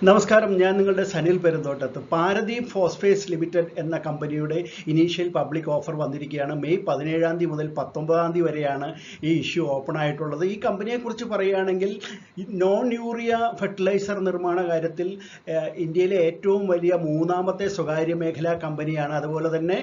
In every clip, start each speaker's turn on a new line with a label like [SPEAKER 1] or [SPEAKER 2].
[SPEAKER 1] നമസ്കാരം, ഞാൻ നിങ്ങളുടെ സനിൽ പെരുന്തോട്ടത്ത്. പാരദീപ് ഫോസ്ഫേറ്റ്സ് ലിമിറ്റഡ് എന്ന കമ്പനിയുടെ ഇനീഷ്യൽ പബ്ലിക് ഓഫർ വന്നിരിക്കുകയാണ്. മെയ് 17 മുതൽ 19 വരെയാണ് ഈ ഇഷ്യൂ ഓപ്പൺ ആയിട്ടുള്ളത്. ഈ കമ്പനിയെക്കുറിച്ച് പറയുകയാണെങ്കിൽ നോൺ യൂറിയ ഫെർട്ടിലൈസർ നിർമ്മാണ കാര്യത്തിൽ ഇന്ത്യയിലെ ഏറ്റവും വലിയ മൂന്നാമത്തെ സ്വകാര്യ മേഖലാ കമ്പനിയാണ്. അതുപോലെ തന്നെ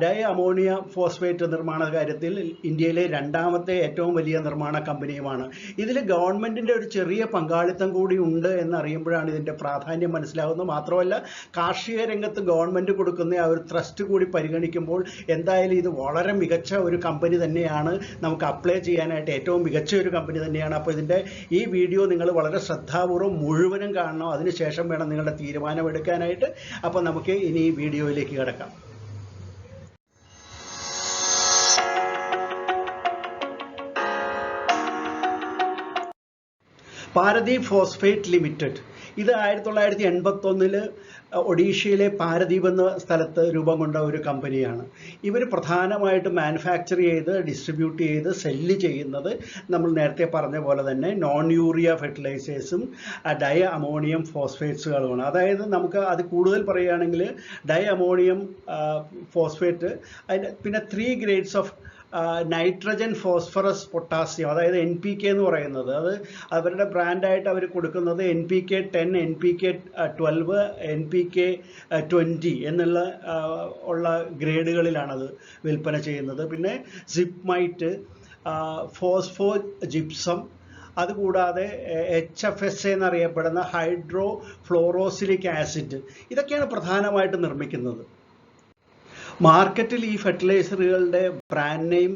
[SPEAKER 1] ഡൈ അമോണിയ ഫോസ്ഫേറ്റ് നിർമ്മാണ കാര്യത്തിൽ ഇന്ത്യയിലെ രണ്ടാമത്തെ ഏറ്റവും വലിയ നിർമ്മാണ കമ്പനിയുമാണ്. ഇതിൽ ഗവൺമെൻറ്റിൻ്റെ ഒരു ചെറിയ പങ്കാളിത്തം കൂടി ഉണ്ട് എന്നറിയുമ്പോഴാണ് ഇതിൻ്റെ പ്രാധാന്യം മനസ്സിലാകുന്നത്. മാത്രമല്ല, കാർഷിക രംഗത്ത് ഗവൺമെൻറ് കൊടുക്കുന്ന ആ ഒരു ട്രസ്റ്റ് കൂടി പരിഗണിക്കുമ്പോൾ എന്തായാലും ഇത് വളരെ മികച്ച ഒരു കമ്പനി തന്നെയാണ്. നമുക്ക് അപ്ലൈ ചെയ്യാനായിട്ട് ഏറ്റവും മികച്ച ഒരു കമ്പനി തന്നെയാണ്. അപ്പോൾ ഇതിൻ്റെ ഈ വീഡിയോ നിങ്ങൾ വളരെ ശ്രദ്ധാപൂർവ്വം മുഴുവനും കാണണം. അതിനുശേഷം വേണം നിങ്ങളുടെ തീരുമാനമെടുക്കാനായിട്ട്. അപ്പോൾ നമുക്ക് ഇനി ഈ വീഡിയോയിലേക്ക് കിടക്കാം. പാരദീപ് ഫോസ്ഫേറ്റ് ലിമിറ്റഡ് ഇത് 1981 ഒഡീഷയിലെ പാരദീപ് എന്ന സ്ഥലത്ത് രൂപം കൊണ്ട ഒരു കമ്പനിയാണ്. ഇവർ പ്രധാനമായിട്ട് മാനുഫാക്ചർ ചെയ്ത് ഡിസ്ട്രിബ്യൂട്ട് ചെയ്ത് സെല്ല് ചെയ്യുന്നത് നമ്മൾ നേരത്തെ പറഞ്ഞ പോലെ തന്നെ നോൺ യൂറിയ ഫെർട്ടിലൈസേഴ്സും ഡൈ അമോണിയം ഫോസ്ഫേറ്റ്സുകളുമാണ്. അതായത് നമുക്ക് അത് കൂടുതൽ പറയുകയാണെങ്കിൽ ഡൈ അമോണിയം ഫോസ്ഫേറ്റ്, അതിന് പിന്നെ 3 grades of nitrogen phosphorus potassium, അതായത് NPK എന്ന് പറയുന്നത്. അത് അവരുടെ ബ്രാൻഡായിട്ട് അവർ കൊടുക്കുന്നത് NPK 10, NPK 12, NPK 20 എന്നുള്ള ഗ്രേഡുകളിലാണത് വിൽപ്പന ചെയ്യുന്നത്. പിന്നെ സിപ്മൈറ്റ്, ഫോസ്ഫോ ജിപ്സം, അതുകൂടാതെ HFSA എന്നറിയപ്പെടുന്ന ഹൈഡ്രോ ഫ്ലോറോസിലിക് ആസിഡ്, ഇതൊക്കെയാണ് പ്രധാനമായിട്ട് നിർമ്മിക്കുന്നത്. മാർക്കറ്റിൽ ഈ ഫെർട്ടിലൈസറുകളുടെ ബ്രാൻഡ് നെയിം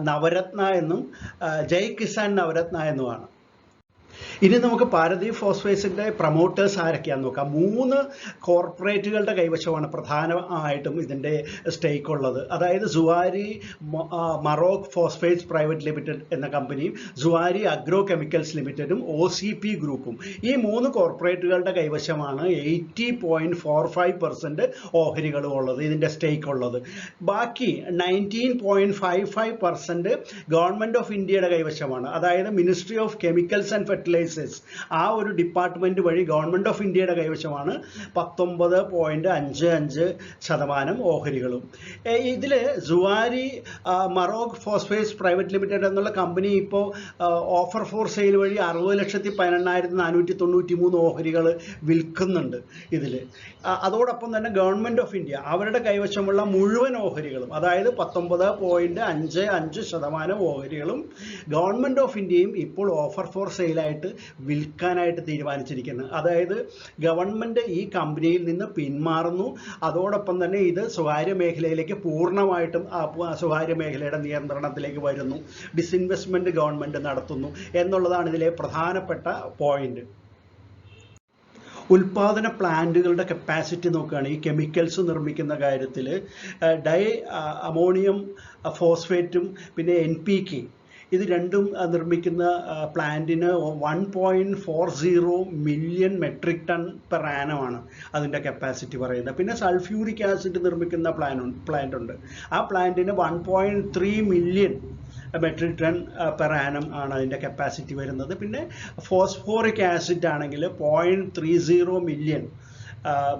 [SPEAKER 1] നവരത്ന എന്നും ജയ് കിസാൻ നവരത്ന എന്നുമാണ്. ഇനി നമുക്ക് പാരദീപ് ഫോസ്ഫേറ്റ്സിൻ്റെ പ്രൊമോട്ടേഴ്സ് ആരൊക്കെയാണെന്ന് നോക്കാം. 3 കോർപ്പറേറ്റുകളുടെ കൈവശമാണ് പ്രധാനമായിട്ടും ഇതിൻ്റെ സ്റ്റേക്ക് ഉള്ളത്. അതായത് സുവാരി മറോക്ക് ഫോസ്ഫേറ്റ്സ് പ്രൈവറ്റ് ലിമിറ്റഡ് എന്ന കമ്പനിയും സുവാരി അഗ്രോ കെമിക്കൽസ് ലിമിറ്റഡും OCP ഗ്രൂപ്പും. ഈ 3 കോർപ്പറേറ്റുകളുടെ കൈവശമാണ് 80.45% ഓഹരികളും ഉള്ളത്, ഇതിൻ്റെ സ്റ്റേക്ക് ഉള്ളത്. ബാക്കി 19.55% ഗവൺമെൻറ് ഓഫ് ഇന്ത്യയുടെ കൈവശമാണ്. അതായത് ministry of chemicals and fertilisers, ആ ഒരു ഡിപ്പാർട്ട്മെന്റ് വഴി ഗവൺമെന്റ് ഓഫ് ഇന്ത്യയുടെ കൈവശമാണ് 19.55% ഓഹരികളും. ഇതിൽ സുവാരി മറോക്ക് ഫോസ്ഫേറ്റ്സ് പ്രൈവറ്റ് ലിമിറ്റഡ് എന്നുള്ള കമ്പനി ഇപ്പോൾ ഓഫർ ഫോർ സെയിൽ വഴി 60,18,493 ഓഹരികൾ വിൽക്കുന്നുണ്ട് ഇതിൽ. അതോടൊപ്പം തന്നെ ഗവൺമെന്റ് ഓഫ് ഇന്ത്യ അവരുടെ കൈവശമുള്ള മുഴുവൻ ഓഹരികളും, അതായത് 19.55% ഓഹരികളും ഗവൺമെന്റ് ഓഫ് ഇന്ത്യയും ഇപ്പോൾ ഓഫർ ഫോർ സെയിലായിട്ട് വിൽക്കാനായിട്ട് തീരുമാനിച്ചിരിക്കുന്നത്. അതായത് ഗവൺമെൻറ് ഈ കമ്പനിയിൽ നിന്ന് പിന്മാറുന്നു. അതോടൊപ്പം തന്നെ ഇത് സ്വകാര്യ മേഖലയിലേക്ക് പൂർണ്ണമായിട്ടും സ്വകാര്യ മേഖലയുടെ നിയന്ത്രണത്തിലേക്ക് വരുന്നു. ഡിസ്ഇൻവെസ്റ്റ്മെൻറ്റ് ഗവൺമെൻറ് നടത്തുന്നു എന്നുള്ളതാണ് ഇതിലെ പ്രധാനപ്പെട്ട പോയിന്റ്. ഉൽപാദന പ്ലാന്റുകളുടെ കപ്പാസിറ്റി നോക്കുകയാണ്. ഈ കെമിക്കൽസ് നിർമ്മിക്കുന്ന കാര്യത്തിൽ ഡൈ അമോണിയം ഫോസ്ഫേറ്റും പിന്നെ NPK ഇത് രണ്ടും നിർമ്മിക്കുന്ന പ്ലാന്റിന് 1.40 മില്യൺ മെട്രിക് ടൺ പെർ ആനമാണ് അതിൻ്റെ കപ്പാസിറ്റി പറയുന്നത്. പിന്നെ സൾഫ്യൂരിക് ആസിഡ് നിർമ്മിക്കുന്ന പ്ലാന്റ് ഉണ്ട്. ആ പ്ലാന്റിന് 1.3 million metric ton per annum ആണ് അതിൻ്റെ കപ്പാസിറ്റി വരുന്നത്. പിന്നെ ഫോസ്ഫോറിക് ആസിഡ് ആണെങ്കിൽ 0.30 million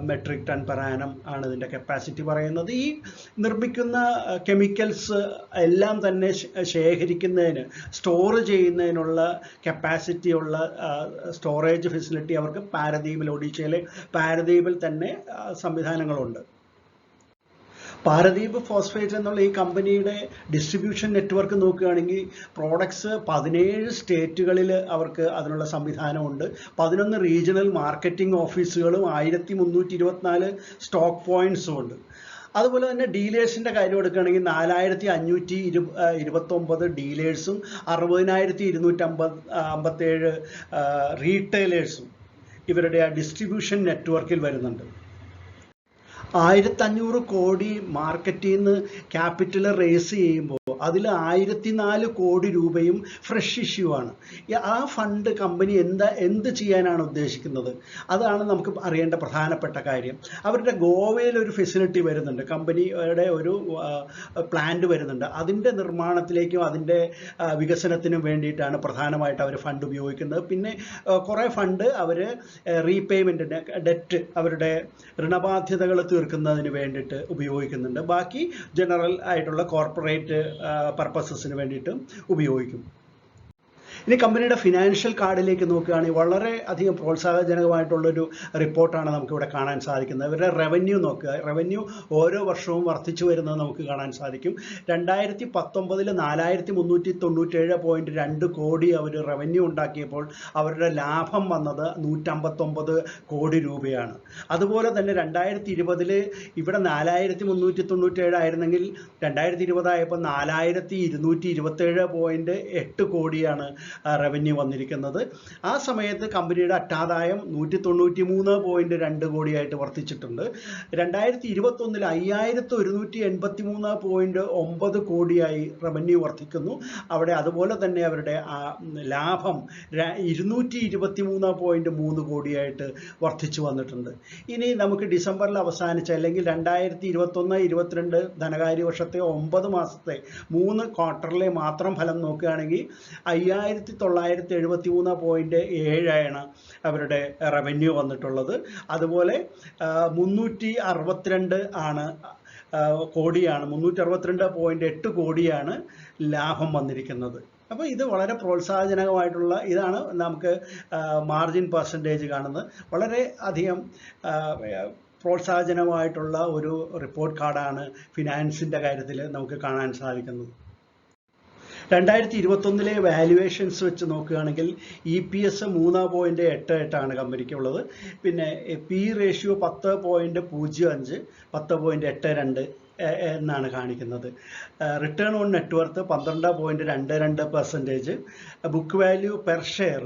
[SPEAKER 1] metric ton per annum ആണ് ഇതിൻ്റെ കപ്പാസിറ്റി പറയുന്നത്. ഈ നിർമ്മിക്കുന്ന കെമിക്കൽസ് എല്ലാം തന്നെ ശേഖരിക്കുന്നതിന്, സ്റ്റോർ ചെയ്യുന്നതിനുള്ള കപ്പാസിറ്റിയുള്ള സ്റ്റോറേജ് ഫെസിലിറ്റി അവർക്ക് പാരദീപിൽ, ഒഡീഷയിലെ പാരദീപിൽ തന്നെ സംവിധാനങ്ങളുണ്ട്. പാരദീപ് ഫോസ്ഫേറ്റ് എന്നുള്ള ഈ കമ്പനിയുടെ ഡിസ്ട്രിബ്യൂഷൻ നെറ്റ്വർക്ക് നോക്കുകയാണെങ്കിൽ പ്രോഡക്ട്സ് 17 സ്റ്റേറ്റുകളിൽ അവർക്ക് അതിനുള്ള സംവിധാനമുണ്ട്. 11 റീജിയണൽ മാർക്കറ്റിംഗ് ഓഫീസുകളും 1324 സ്റ്റോക്ക് പോയിന്റ്സും ഉണ്ട്. അതുപോലെ തന്നെ ഡീലേഴ്സിൻ്റെ കാര്യം എടുക്കുകയാണെങ്കിൽ 4529 ഡീലേഴ്സും 60,257 റീറ്റെയിലേഴ്സും ഇവരുടെ ആ ഡിസ്ട്രിബ്യൂഷൻ നെറ്റ്വർക്കിൽ വരുന്നുണ്ട്. 1500 കോടി മാർക്കറ്റിൽ നിന്ന് ക്യാപിറ്റൽ റേസ് ചെയ്യുമ്പോൾ അതിൽ 1004 കോടി രൂപയും ഫ്രഷ് ഇഷ്യൂ ആണ്. ആ ഫണ്ട് കമ്പനി എന്ത് ചെയ്യാനാണ് ഉദ്ദേശിക്കുന്നത്? അതാണ് നമുക്ക് അറിയേണ്ട പ്രധാനപ്പെട്ട കാര്യം. അവരുടെ ഗോവയിൽ ഒരു ഫെസിലിറ്റി വരുന്നുണ്ട്, കമ്പനിയുടെ ഒരു പ്ലാന്റ് വരുന്നുണ്ട്. അതിൻ്റെ നിർമ്മാണത്തിലേക്കും അതിൻ്റെ വികസനത്തിനും വേണ്ടിയിട്ടാണ് പ്രധാനമായിട്ട് അവർ ഫണ്ട് ഉപയോഗിക്കുന്നത്. പിന്നെ കുറേ ഫണ്ട് അവർ റീപേയ്മെൻറ്റിന്, ഡെറ്റ്, അവരുടെ ഋണബാധ്യതകൾ തീർക്കുന്നതിന് വേണ്ടിയിട്ട് ഉപയോഗിക്കുന്നുണ്ട്. ബാക്കി ജനറൽ ആയിട്ടുള്ള കോർപ്പറേറ്റ് പർപ്പസസിന് വേണ്ടിയിട്ടും ഉപയോഗിക്കും. ഇനി കമ്പനിയുടെ ഫിനാൻഷ്യൽ കാർഡിലേക്ക് നോക്കുകയാണെങ്കിൽ വളരെ അധികം പ്രോത്സാഹജനകമായിട്ടുള്ളൊരു റിപ്പോർട്ടാണ് നമുക്കിവിടെ കാണാൻ സാധിക്കുന്നത്. ഇവരുടെ റവന്യൂ നോക്കുക, റവന്യൂ ഓരോ വർഷവും വർദ്ധിച്ചു വരുന്നത് നമുക്ക് കാണാൻ സാധിക്കും. 2019 4397.2 കോടി അവർ റവന്യൂ ഉണ്ടാക്കിയപ്പോൾ അവരുടെ ലാഭം വന്നത് 159 കോടി രൂപയാണ്. അതുപോലെ തന്നെ 2020 ഇവിടെ 4397 ആയിരുന്നെങ്കിൽ 2020 ആയപ്പോൾ 4227.8 കോടിയാണ് റവന്യൂ വന്നിരിക്കുന്നത്. ആ സമയത്ത് കമ്പനിയുടെ അറ്റാദായം 193.2 കോടിയായിട്ട് വർദ്ധിച്ചിട്ടുണ്ട്. 2021 5183.9 കോടിയായി റവന്യൂ വർദ്ധിക്കുന്നു. അവിടെ അതുപോലെ തന്നെ അവരുടെ ലാഭം 223.3 കോടിയായിട്ട് വർദ്ധിച്ചു വന്നിട്ടുണ്ട്. ഇനി നമുക്ക് ഡിസംബറിൽ അവസാനിച്ച അല്ലെങ്കിൽ 2021-22 ധനകാര്യ വർഷത്തെ 9 മാസത്തെ 3 ക്വാർട്ടറിലെ മാത്രം ഫലം നോക്കുകയാണെങ്കിൽ 5973.7 അവരുടെ റവന്യൂ വന്നിട്ടുള്ളത്. അതുപോലെ 362 കോടിയാണ്, 362.8 കോടിയാണ് ലാഭം വന്നിരിക്കുന്നത്. അപ്പോൾ ഇത് വളരെ പ്രോത്സാഹജനകമായിട്ടുള്ള, ഇതാണ് നമുക്ക് മാർജിൻ പെർസെൻറ്റേജ് കാണുന്നത്. വളരെ അധികം പ്രോത്സാഹജനകമായിട്ടുള്ള ഒരു റിപ്പോർട്ട് കാർഡാണ് ഫിനാൻസിൻ്റെ കാര്യത്തിൽ നമുക്ക് കാണാൻ സാധിക്കുന്നത്. 2021 വാല്യുവേഷൻസ് വെച്ച് നോക്കുകയാണെങ്കിൽ EPS 3.88 കമ്പനിക്കുള്ളത്. പിന്നെ PE റേഷ്യോ 10.05, 10.82 എന്നാണ് കാണിക്കുന്നത്. Return on net worth 12.22%, book value per share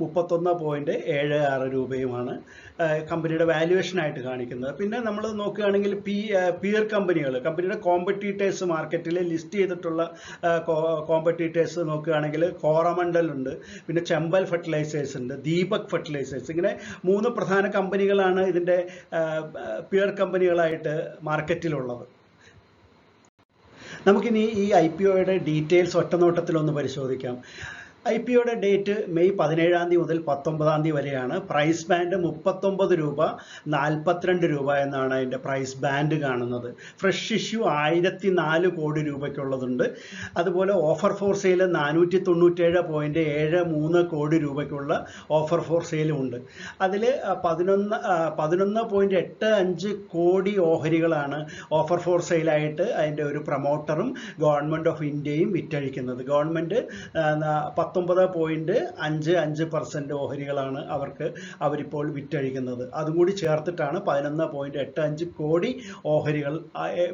[SPEAKER 1] 31.76 രൂപയുമാണ് കമ്പനിയുടെ വാല്യുവേഷനായിട്ട് കാണിക്കുന്നത്. പിന്നെ നമ്മൾ നോക്കുകയാണെങ്കിൽ പിയർ കമ്പനിയുടെ കോമ്പറ്റീറ്റേഴ്സ്, മാർക്കറ്റിൽ ലിസ്റ്റ് ചെയ്തിട്ടുള്ള കോമ്പറ്റീറ്റേഴ്സ് നോക്കുകയാണെങ്കിൽ കോറമണ്ടൽ ഉണ്ട്, പിന്നെ ചെമ്പൽ ഫെർട്ടിലൈസേഴ്സ് ഉണ്ട്, ദീപക് ഫെർട്ടിലൈസേഴ്സ്. ഇങ്ങനെ 3 പ്രധാന കമ്പനികളാണ് ഇതിൻ്റെ പിയർ കമ്പനികളായിട്ട് മാർക്കറ്റിലുള്ളത്. നമുക്കിനി ഈ IPOയുടെ ഡീറ്റെയിൽസ് ഒറ്റനോട്ടത്തിലൊന്ന് പരിശോധിക്കാം. IPOയുടെ ഡേറ്റ് മെയ് 17 മുതൽ 19 വരെയാണ്. പ്രൈസ് ബാൻഡ് 39 രൂപ, 42 രൂപ എന്നാണ് അതിൻ്റെ പ്രൈസ് ബാൻഡ് കാണുന്നത്. ഫ്രഷ് ഇഷ്യൂ 1004 കോടി രൂപയ്ക്കുള്ളതുണ്ട്. അതുപോലെ ഓഫർ ഫോർ സെയിൽ 497.73 കോടി രൂപയ്ക്കുള്ള ഓഫർ ഫോർ സെയിലും ഉണ്ട്. അതിൽ 11.85 കോടി ഓഹരികളാണ് ഓഫർ ഫോർ സെയിലായിട്ട് അതിൻ്റെ ഒരു പ്രൊമോട്ടറും ഗവൺമെൻറ് ഓഫ് ഇന്ത്യയും വിറ്റഴിക്കുന്നത്. ഗവൺമെൻറ് 19.55% ഓഹരികളാണ് അവരിപ്പോൾ വിറ്റഴിക്കുന്നത്. അതും കൂടി ചേർത്തിട്ടാണ് 11.85 കോടി ഓഹരികൾ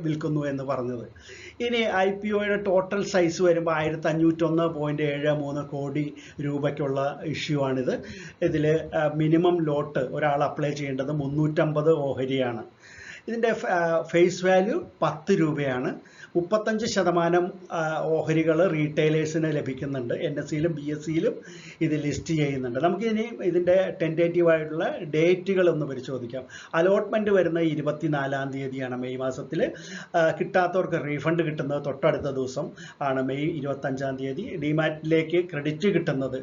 [SPEAKER 1] വിൽക്കുന്നു എന്ന് പറഞ്ഞത്. ഇനി IPOയുടെ ടോട്ടൽ സൈസ് വരുമ്പോൾ 1501.73 കോടി രൂപയ്ക്കുള്ള ഇഷ്യൂ ആണിത്. ഇതിൽ മിനിമം ലോട്ട് ഒരാൾ അപ്ലൈ ചെയ്യേണ്ടത് 350 ഓഹരിയാണ്. ഇതിൻ്റെ ഫേസ് വാല്യൂ 10 രൂപയാണ്. 35% ഓഹരികൾ റീറ്റെയിലേഴ്സിന് ലഭിക്കുന്നുണ്ട്. NSEയിലും BSEയിലും ഇത് ലിസ്റ്റ് ചെയ്യുന്നുണ്ട്. നമുക്കിനി ഇതിൻ്റെ ടെൻറ്റേറ്റീവായിട്ടുള്ള ഡേറ്റുകളൊന്ന് പരിശോധിക്കാം. അലോട്ട്മെൻറ്റ് വരുന്ന 24 തീയതിയാണ് മെയ് മാസത്തിൽ. കിട്ടാത്തവർക്ക് റീഫണ്ട് കിട്ടുന്നത് തൊട്ടടുത്ത ദിവസം ആണ്, മെയ് 25 തീയതി. ഡിമാറ്റിലേക്ക് ക്രെഡിറ്റ് കിട്ടുന്നത്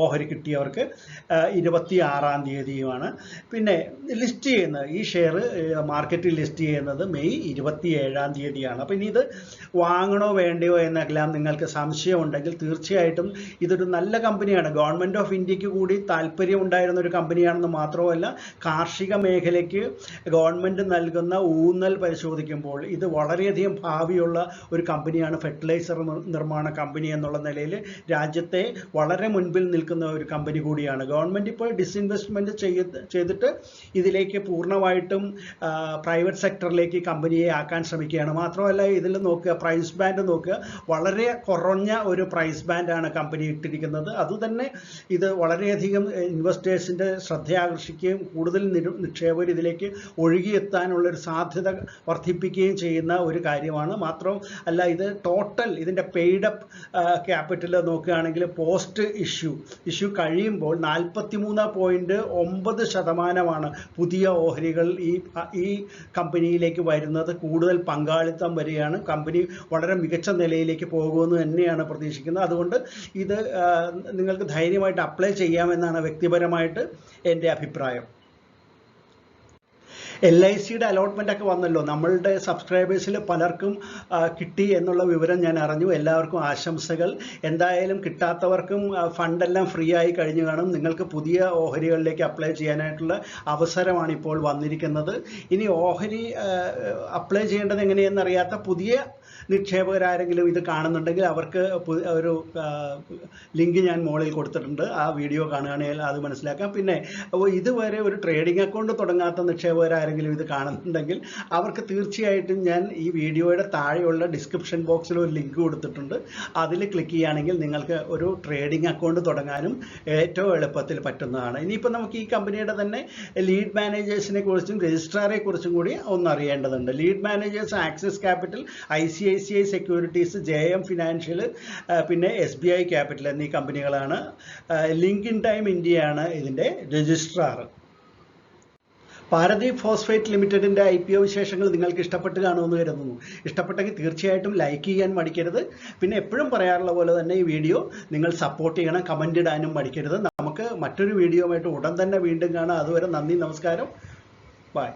[SPEAKER 1] ഓഹരി കിട്ടിയവർക്ക് 26 തീയതിയുമാണ്. പിന്നെ ലിസ്റ്റ് ചെയ്യുന്നത്, ഈ ഷെയർ മാർക്കറ്റിൽ ലിസ്റ്റ് ചെയ്യുന്നത് മെയ് 27 തീയതിയാണ്. അപ്പോൾ ഇനി ഇത് വാങ്ങണോ വേണ്ടയോ എന്നെല്ലാം നിങ്ങൾക്ക് സംശയം ഉണ്ടെങ്കിൽ തീർച്ചയായിട്ടും ഇതൊരു നല്ല കമ്പനിയാണ്. ഗവൺമെൻറ് ഓഫ് ഇന്ത്യക്ക് കൂടി താല്പര്യം ഉണ്ടായിരുന്ന ഒരു കമ്പനിയാണെന്ന് മാത്രമല്ല, കാർഷിക മേഖലയ്ക്ക് ഗവൺമെൻറ് നൽകുന്ന ഊന്നൽ പരിശോധിക്കുമ്പോൾ ഇത് വളരെയധികം ഭാവിയുള്ള ഒരു കമ്പനിയാണ്. ഫെർട്ടിലൈസർ നിർമ്മാണ കമ്പനി എന്നുള്ള നിലയിൽ രാജ്യത്തെ വളരെ മുൻപിൽ നിൽക്കുന്ന ഒരു കമ്പനി കൂടിയാണ്. ഗവൺമെൻറ് ഇപ്പോൾ ഡിസ്ഇൻവെസ്റ്റ്മെൻറ്റ് ചെയ്തിട്ട് ഇതിലേക്ക് പൂർണ്ണമായിട്ടും പ്രൈവറ്റ് സെക്ടറിലേക്ക് കമ്പനിയെ ആക്കാൻ ശ്രമിക്കുകയാണ്. മാത്രമല്ല ഇതിൽ നോക്കുക, പ്രൈസ് ബാൻഡ് നോക്കുക, വളരെ കുറഞ്ഞ ഒരു പ്രൈസ് ബാൻഡാണ് കമ്പനി ഇട്ടിരിക്കുന്നത്. അതുതന്നെ ഇത് വളരെയധികം ഇൻവെസ്റ്റേഴ്സിൻ്റെ ശ്രദ്ധ ആകർഷിക്കുകയും കൂടുതൽ നിക്ഷേപകർ ഇതിലേക്ക് ഒഴുകിയെത്താനുള്ളൊരു സാധ്യത വർദ്ധിപ്പിക്കുകയും ചെയ്യുന്ന ഒരു കാര്യമാണ്. മാത്രം അല്ല, ഇത് ടോട്ടൽ ഇതിൻ്റെ പെയ്ഡ് അപ്പ് ക്യാപിറ്റൽ നോക്കുകയാണെങ്കിൽ പോസ്റ്റ് ഇഷ്യൂ കഴിയുമ്പോൾ 43.9% പുതിയ ഓഹരികൾ ഈ കമ്പനിയിലേക്ക് വരുന്നത്. കൂടുതൽ പങ്കാളിത്തം വരികയാണ്. കമ്പനി വളരെ മികച്ച നിലയിലേക്ക് പോകുമെന്ന് തന്നെയാണ് പ്രതീക്ഷിക്കുന്നത്. അതുകൊണ്ട് ഇത് നിങ്ങൾക്ക് ധൈര്യമായിട്ട് അപ്ലൈ ചെയ്യാമെന്നാണ് വ്യക്തിപരമായിട്ട് എൻ്റെ അഭിപ്രായം. LICയുടെ അലോട്ട്മെൻ്റ് ഒക്കെ വന്നല്ലോ. നമ്മളുടെ സബ്സ്ക്രൈബേഴ്സിൽ പലർക്കും കിട്ടി എന്നുള്ള വിവരം ഞാൻ അറിഞ്ഞു. എല്ലാവർക്കും ആശംസകൾ. എന്തായാലും കിട്ടാത്തവർക്കും ഫണ്ടെല്ലാം ഫ്രീ ആയി കഴിഞ്ഞു കാണും. നിങ്ങൾക്ക് പുതിയ ഓഹരികളിലേക്ക് അപ്ലൈ ചെയ്യാനായിട്ടുള്ള അവസരമാണ് ഇപ്പോൾ വന്നിരിക്കുന്നത്. ഇനി ഓഹരി അപ്ലൈ ചെയ്യേണ്ടത് എങ്ങനെയെന്നറിയാത്ത പുതിയ നിക്ഷേപകരാരെങ്കിലും ഇത് കാണുന്നുണ്ടെങ്കിൽ അവർക്ക് ഒരു ലിങ്ക് ഞാൻ മുകളിൽ കൊടുത്തിട്ടുണ്ട്. ആ വീഡിയോ കാണുകയാണെങ്കിൽ അത് മനസ്സിലാക്കാം. പിന്നെ ഇതുവരെ ഒരു ട്രേഡിംഗ് അക്കൗണ്ട് തുടങ്ങാത്ത നിക്ഷേപകരാരെങ്കിലും ഇത് കാണുന്നുണ്ടെങ്കിൽ അവർക്ക് തീർച്ചയായിട്ടും ഞാൻ ഈ വീഡിയോയുടെ താഴെയുള്ള ഡിസ്ക്രിപ്ഷൻ ബോക്സിൽ ഒരു ലിങ്ക് കൊടുത്തിട്ടുണ്ട്. അതിൽ ക്ലിക്ക് ചെയ്യുകയാണെങ്കിൽ നിങ്ങൾക്ക് ഒരു ട്രേഡിംഗ് അക്കൗണ്ട് തുടങ്ങാനും ഏറ്റവും എളുപ്പത്തിൽ പറ്റുന്നതാണ്. ഇനിയിപ്പോൾ നമുക്ക് ഈ കമ്പനിയുടെ തന്നെ ലീഡ് മാനേജേഴ്സിനെ കുറിച്ചും രജിസ്ട്രാറെ കുറിച്ചും കൂടി ഒന്ന് അറിയേണ്ടതുണ്ട്. Lead managers axis capital, ICICI securities, JM financial, പിന്നെ SBI ക്യാപിറ്റൽ എന്നീ കമ്പനികളാണ്. ലിങ്ക് ടൈം ഇന്ത്യയാണ് ഇതിൻ്റെ രജിസ്ട്രാർ. പാരദീപ് ഫോസ്ഫേറ്റ് ലിമിറ്റഡിൻ്റെ IPO വിശേഷങ്ങൾ നിങ്ങൾക്ക് ഇഷ്ടപ്പെട്ട് കാണുമെന്ന് കരുതുന്നു. ഇഷ്ടപ്പെട്ടെങ്കിൽ തീർച്ചയായിട്ടും ലൈക്ക് ചെയ്യാൻ മടിക്കരുത്. പിന്നെ എപ്പോഴും പറയാറുള്ള പോലെ തന്നെ ഈ വീഡിയോ നിങ്ങൾ സപ്പോർട്ട് ചെയ്യണം, കമൻ്റ് ഇടാനും മടിക്കരുത്. നമുക്ക് മറ്റൊരു വീഡിയോയുമായിട്ട് ഉടൻ തന്നെ വീണ്ടും കാണാം. അതുവരെ നന്ദി, നമസ്കാരം, ബൈ.